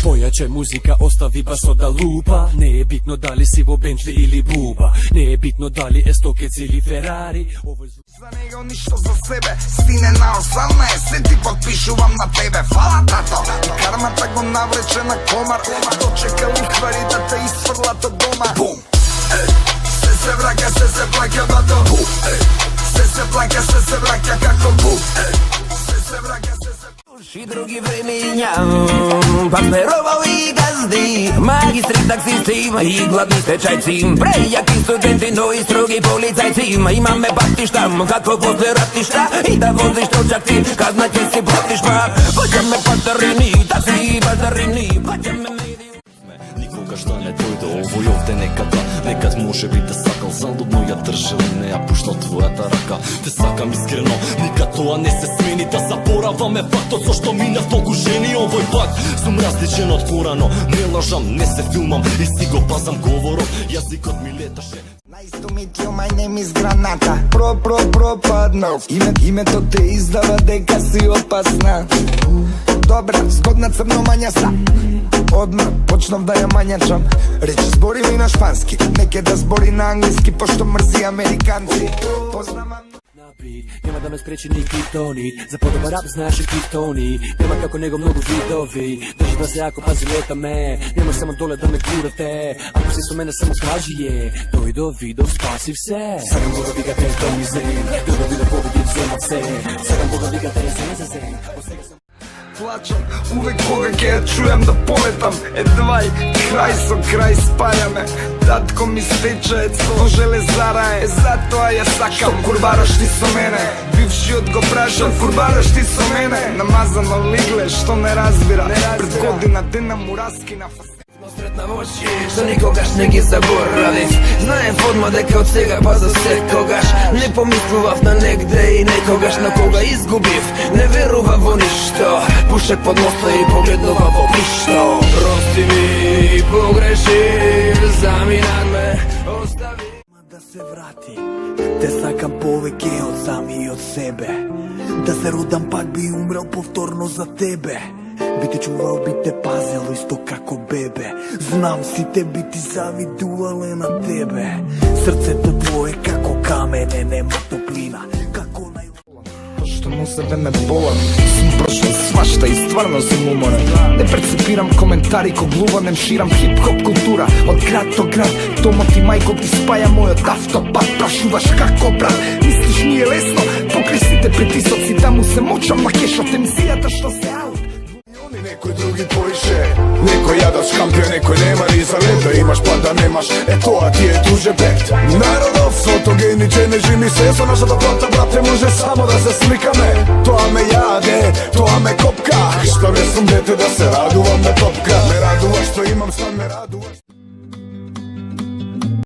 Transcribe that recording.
Tvoja će muzika ostavi baso da lupa. Ne je bitno da li si vo Bentley ili buba. Ne je bitno da li Estokec ili Ferrari. Za nego ništa za sebe, stine na 18, svi ti potpišu vam na tebe. Hvala tato, i karma tako navleče na komar. Dočeka lihvari da te isfrla to doma. Bum, sve se vraka, sve se plaka, bato. Bum, sve se plaka, sve se vraka, kako bum, sve se vraka, sve se... I drugi vremenjam, partneroval i gazdi, magistri taksisti i gladni stečajci, prejaki studenti, no i strogi policajci. Ima me batištam, kako posle ratišta, i da voziš točak ti, kad na ti si platiš pa. Plaća me patarini, taksi bazarini, plaća me mediju. Никогаш да не дојде овој овде некада. Некад може би те сакал залудно, ја држал и не ја пуштал твојата рака. Те сакам искрено, никад тоа не се смени. Да забораваме фактот со што минав толку жени. Овој пат сум различен од порано. Не лажам, не се филмам и си го пазам говорот. Јазикот ми леташе. Nice to meet you, my name is Granata. Propadnал. Името те издава дека си опасна. Добра, згодна црномањаста. Одма почнав да ја мањачам. Речи збори ми на шпански, неке да збори на англиски, пошто мрзи американци. Познавам Nema da me spreči ni kitoni. Za podoban rap znaš i kitoni. Nema kako nego mnogo vidovi. Drži da se jako pazi leta me. Nemaš samo dole da me kurate. Ako si su mene samo kaži je. Doj do video spasi vse. Sakam Boga vi ga te to mi zen. Doj do video pobedim zema se. Sakam Boga vi ga te zen za zen. Plačam, uvek koga ke ja čujem da poletam. Edvaj, kraj so kraj spaja me. Tatko mi stečaec, on železara je. Zato a ja sakam, što kurbaraš ti so mene. Bivši od go prašam, kurbaraš ti so mene. Namazano ligle, što ne razbira. Pred godina te nam uraski na fasadu. Sretna moći, što nikogaš ne gi zaboravit. Znajem odmah дека od svega pa za sekogaš. Ne pomisluvav na negde i nekogaš na koga izgubiv. Ne veruvav o ništo, pušak pod mosto i pogledovav o ništo. Prosti mi, pogrešiv, zaminat me, ostavi. Da se vrati, te sakam poveke od sami od sebe. Da se rodam pak bi umrel povtorno za tebe. Bi te čuvao, bi te pazilo isto kako bebe. Znam si te bi ti zaviduvale na tebe. Srce to tvoje kako kamene, nema toplina. Kako Što mu sebe me bolam, sam prošao svašta i stvarno sam umoran. Ne percipiram komentari ko gluvanem, širam hip-hop kultura. Od grad do grad, tomo ti majko ti spaja moj od autopat. Prašuvaš kako brat, misliš nije lesno. Pokri si te pritisoci, da mu se močam na kešo temzijata što se out. Nekoj drugi poiše, neko jadaš škampion, neko nema ni za lep. Da imaš pa da nemaš, to a ti je tuže pet. Narodov, fotogeniče, ne živi se, so naša dobrota, brate, može samo da se slika me. To a me jade, to a me kopka. Što ne sam dete da se raduvam na topka. Me raduvaš što imam stan, me raduvaš.